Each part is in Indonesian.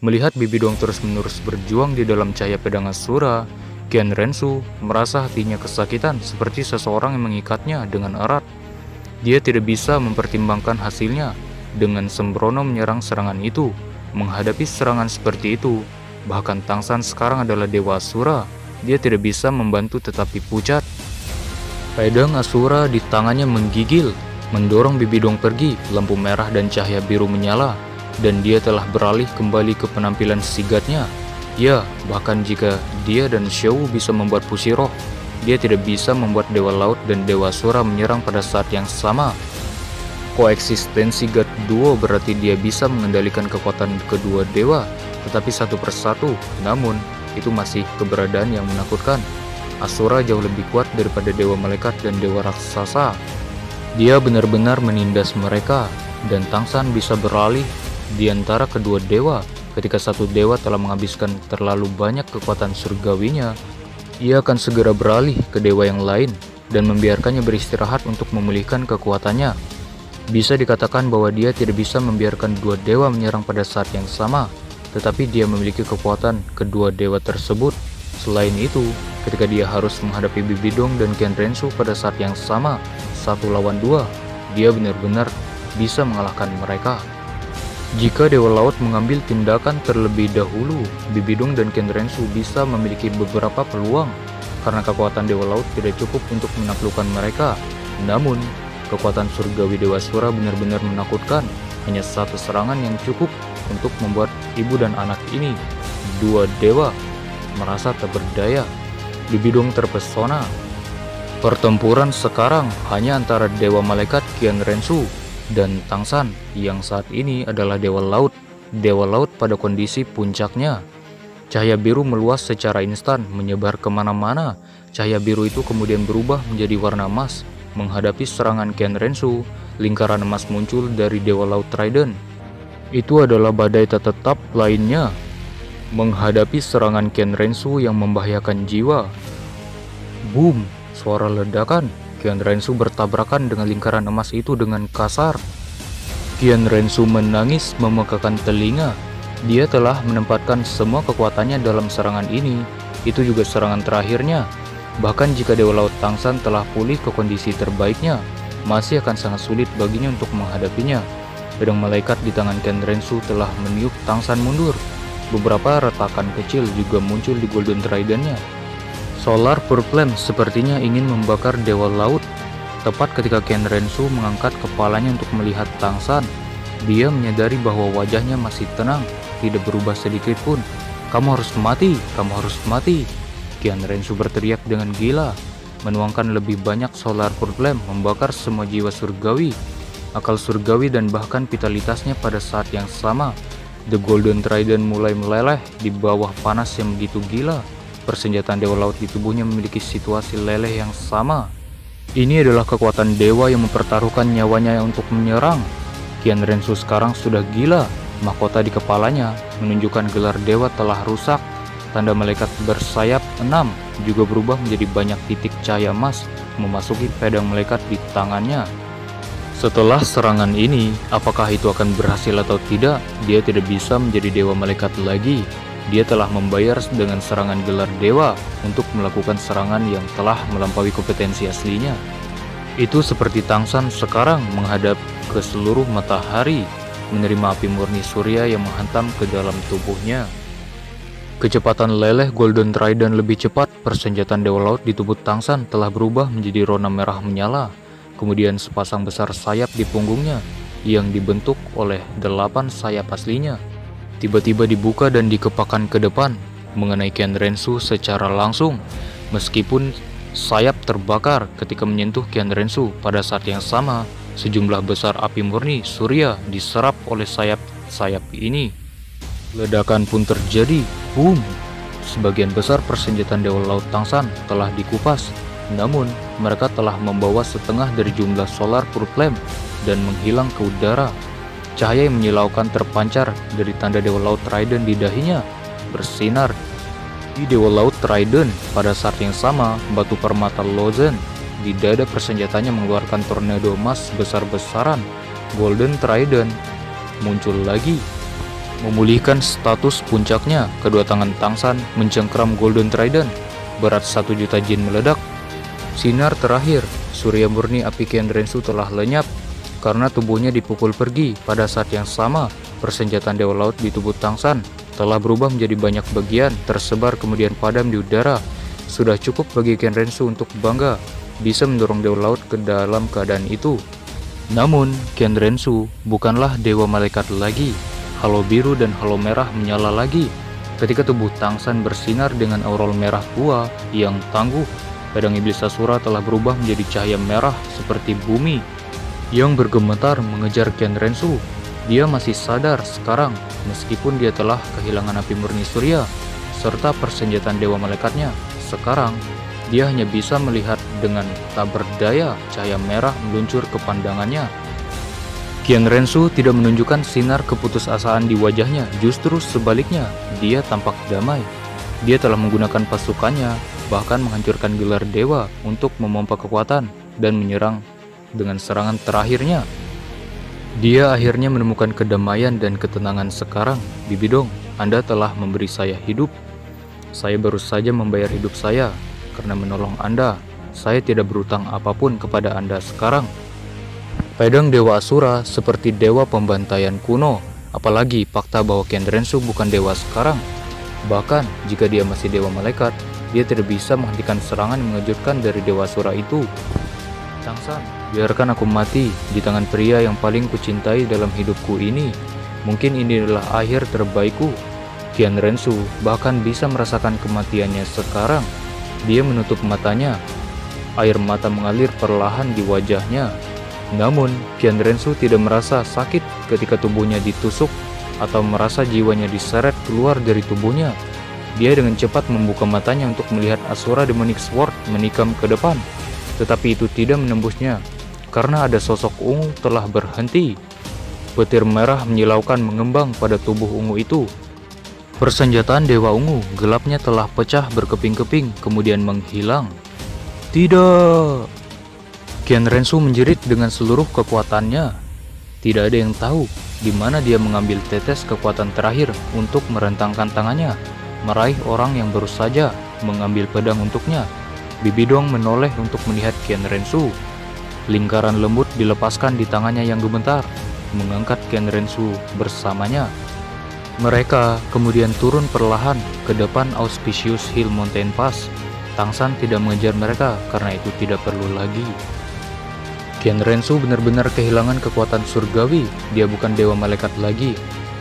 Melihat Bibi Dong terus-menerus berjuang di dalam cahaya pedang Asura, Qian Rensu merasa hatinya kesakitan seperti seseorang yang mengikatnya dengan erat. Dia tidak bisa mempertimbangkan hasilnya dengan sembrono menyerang serangan itu. Menghadapi serangan seperti itu, bahkan Tangsan sekarang adalah Dewa Asura, dia tidak bisa membantu tetapi pucat. Pedang Asura di tangannya menggigil, mendorong Bibi Dong pergi, lampu merah dan cahaya biru menyala. Dan dia telah beralih kembali ke penampilan sigatnya. Ya, bahkan jika dia dan Xiao bisa membuat Fushiro, dia tidak bisa membuat Dewa Laut dan Dewa Asura menyerang pada saat yang sama. Koeksistensi God Duo berarti dia bisa mengendalikan kekuatan kedua dewa, tetapi satu persatu. Namun, itu masih keberadaan yang menakutkan. Asura jauh lebih kuat daripada Dewa Malaikat dan Dewa Raksasa. Dia benar-benar menindas mereka, dan Tangsan bisa beralih di antara kedua dewa. Ketika satu dewa telah menghabiskan terlalu banyak kekuatan surgawinya, ia akan segera beralih ke dewa yang lain dan membiarkannya beristirahat untuk memulihkan kekuatannya. Bisa dikatakan bahwa dia tidak bisa membiarkan dua dewa menyerang pada saat yang sama, tetapi dia memiliki kekuatan kedua dewa tersebut. Selain itu, ketika dia harus menghadapi Bibi Dong dan Qian Rensu pada saat yang sama, 1 lawan 2, dia benar-benar bisa mengalahkan mereka. Jika Dewa Laut mengambil tindakan terlebih dahulu, Bibi Dong dan Qian Rensu bisa memiliki beberapa peluang, karena kekuatan Dewa Laut tidak cukup untuk menaklukkan mereka. Namun, kekuatan surgawi Dewa Asura benar-benar menakutkan. Hanya satu serangan yang cukup untuk membuat ibu dan anak ini, dua dewa, merasa tak berdaya. Bibi Dong terpesona. Pertempuran sekarang hanya antara Dewa Malaikat Qian Rensu dan Tangsan yang saat ini adalah Dewa Laut. Dewa Laut pada kondisi puncaknya. Cahaya biru meluas secara instan, menyebar kemana-mana. Cahaya biru itu kemudian berubah menjadi warna emas. Menghadapi serangan Qian Rensu, lingkaran emas muncul dari Dewa Laut Trident. Itu adalah badai tak tetap lainnya. Menghadapi serangan Qian Rensu yang membahayakan jiwa. Boom, suara ledakan. Qian Rensu bertabrakan dengan lingkaran emas itu dengan kasar. Qian Rensu menangis memekakan telinga. Dia telah menempatkan semua kekuatannya dalam serangan ini. Itu juga serangan terakhirnya. Bahkan jika Dewa Laut Tangsan telah pulih ke kondisi terbaiknya, masih akan sangat sulit baginya untuk menghadapinya. Pedang malaikat di tangan Qian Rensu telah meniup Tangsan mundur. Beberapa retakan kecil juga muncul di Golden Trident-nya. Solar Purple sepertinya ingin membakar Dewa Laut. Tepat ketika Qian Rensu mengangkat kepalanya untuk melihat Tangsan, dia menyadari bahwa wajahnya masih tenang, tidak berubah sedikit pun. "Kamu harus mati, kamu harus mati!" Qian Rensu berteriak dengan gila, menuangkan lebih banyak Solar Purple membakar semua jiwa surgawi, akal surgawi dan bahkan vitalitasnya pada saat yang sama. The Golden Trident mulai meleleh di bawah panas yang begitu gila. Persenjataan Dewa Laut di tubuhnya memiliki situasi leleh yang sama. Ini adalah kekuatan dewa yang mempertaruhkan nyawanya untuk menyerang. Qian Rensu sekarang sudah gila. Mahkota di kepalanya menunjukkan gelar dewa telah rusak. Tanda malaikat bersayap 6 juga berubah menjadi banyak titik cahaya emas memasuki pedang malaikat di tangannya. Setelah serangan ini, apakah itu akan berhasil atau tidak, dia tidak bisa menjadi dewa malaikat lagi. Dia telah membayar dengan serangan gelar dewa untuk melakukan serangan yang telah melampaui kompetensi aslinya. Itu seperti Tangsan sekarang menghadap ke seluruh matahari, menerima api murni surya yang menghantam ke dalam tubuhnya. Kecepatan leleh Golden Trident lebih cepat. Persenjataan Dewa Laut di tubuh Tangsan telah berubah menjadi rona merah menyala. Kemudian sepasang besar sayap di punggungnya yang dibentuk oleh 8 sayap aslinya tiba-tiba dibuka dan dikepakkan ke depan mengenai Qian Rensu secara langsung. Meskipun sayap terbakar ketika menyentuh Qian Rensu, pada saat yang sama sejumlah besar api murni surya diserap oleh sayap sayap ini. Ledakan pun terjadi, boom! Sebagian besar persenjataan Dewa Laut Tangsan telah dikupas, namun mereka telah membawa setengah dari jumlah solar purple dan menghilang ke udara. Cahaya yang menyilaukan terpancar dari tanda Dewa Laut Trident di dahinya, bersinar di Dewa Laut Trident. Pada saat yang sama, batu permata Lozen di dada persenjatanya mengeluarkan tornado emas besar-besaran. Golden Trident muncul lagi, memulihkan status puncaknya. Kedua tangan Tangsan mencengkram Golden Trident. Berat 1 juta jin meledak. Sinar terakhir, surya murni api Kenrensu telah lenyap karena tubuhnya dipukul pergi. Pada saat yang sama, persenjataan Dewa Laut di tubuh Tangsan telah berubah menjadi banyak bagian, tersebar kemudian padam di udara. Sudah cukup bagi Kenrensu untuk bangga bisa mendorong Dewa Laut ke dalam keadaan itu. Namun, Kenrensu bukanlah Dewa Malaikat lagi. Halo biru dan halo merah menyala lagi. Ketika tubuh Tangsan bersinar dengan aureol merah tua yang tangguh, pedang iblis Asura telah berubah menjadi cahaya merah seperti bumi yang bergemetar mengejar Kenrensu. Dia masih sadar sekarang, meskipun dia telah kehilangan api murni surya serta persenjataan Dewa Malaikatnya. Sekarang, dia hanya bisa melihat dengan tak berdaya cahaya merah meluncur ke pandangannya. Kenrensu tidak menunjukkan sinar keputusasaan di wajahnya, justru sebaliknya, dia tampak damai. Dia telah menggunakan pasukannya, bahkan menghancurkan gelar dewa untuk memompa kekuatan dan menyerang dengan serangan terakhirnya. Dia akhirnya menemukan kedamaian dan ketenangan sekarang. Bibidong, Anda telah memberi saya hidup. Saya baru saja membayar hidup saya karena menolong Anda. Saya tidak berutang apapun kepada Anda sekarang. Pedang Dewa Asura seperti dewa pembantaian kuno, apalagi fakta bahwa Kenrensu bukan dewa sekarang. Bahkan jika dia masih dewa malaikat, dia tidak bisa menghentikan serangan yang mengejutkan dari Dewa Asura itu. Tangsan, biarkan aku mati di tangan pria yang paling kucintai dalam hidupku ini. Mungkin ini adalah akhir terbaikku. Kenrensu bahkan bisa merasakan kematiannya sekarang. Dia menutup matanya. Air mata mengalir perlahan di wajahnya. Namun, Kenrensu tidak merasa sakit ketika tubuhnya ditusuk atau merasa jiwanya diseret keluar dari tubuhnya. Dia dengan cepat membuka matanya untuk melihat Asura Demonic Sword menikam ke depan. Tetapi itu tidak menembusnya, karena ada sosok ungu telah berhenti. Petir merah menyilaukan mengembang pada tubuh ungu itu. Persenjataan Dewa Ungu gelapnya telah pecah berkeping-keping, kemudian menghilang. Tidak! Kenrensu menjerit dengan seluruh kekuatannya. Tidak ada yang tahu di mana dia mengambil tetes kekuatan terakhir untuk merentangkan tangannya, meraih orang yang baru saja mengambil pedang untuknya. Bibidong menoleh untuk melihat Kenrensu. Lingkaran lembut dilepaskan di tangannya yang gemetar, mengangkat Kenrensu bersamanya. Mereka kemudian turun perlahan ke depan Auspicious Hill Mountain Pass. Tangsan tidak mengejar mereka karena itu tidak perlu lagi. Kenrensu benar-benar kehilangan kekuatan surgawi. Dia bukan dewa malaikat lagi.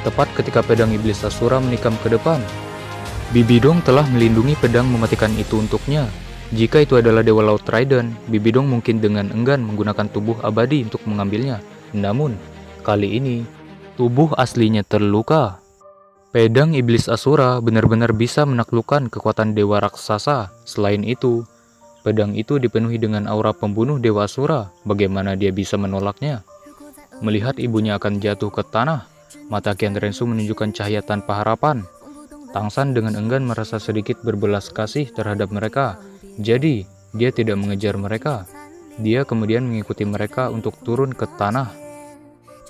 Tepat ketika pedang iblis Asura menikam ke depan, Bibidong telah melindungi pedang mematikan itu untuknya. Jika itu adalah Dewa Laut Trident, Bibidong mungkin dengan enggan menggunakan tubuh abadi untuk mengambilnya. Namun, kali ini, tubuh aslinya terluka. Pedang iblis Asura benar-benar bisa menaklukkan kekuatan dewa raksasa. Selain itu, pedang itu dipenuhi dengan aura pembunuh Dewa Asura. Bagaimana dia bisa menolaknya? Melihat ibunya akan jatuh ke tanah, mata Kenrensu menunjukkan cahaya tanpa harapan. Tangsan dengan enggan merasa sedikit berbelas kasih terhadap mereka. Jadi, dia tidak mengejar mereka. Dia kemudian mengikuti mereka untuk turun ke tanah.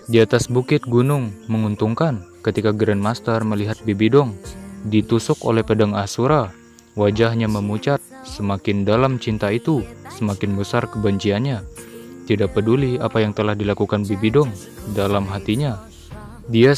Di atas bukit gunung menguntungkan ketika Grandmaster melihat Bibidong ditusuk oleh pedang Asura. Wajahnya memucat. Semakin dalam cinta itu, semakin besar kebenciannya. Tidak peduli apa yang telah dilakukan Bibidong dalam hatinya. Dia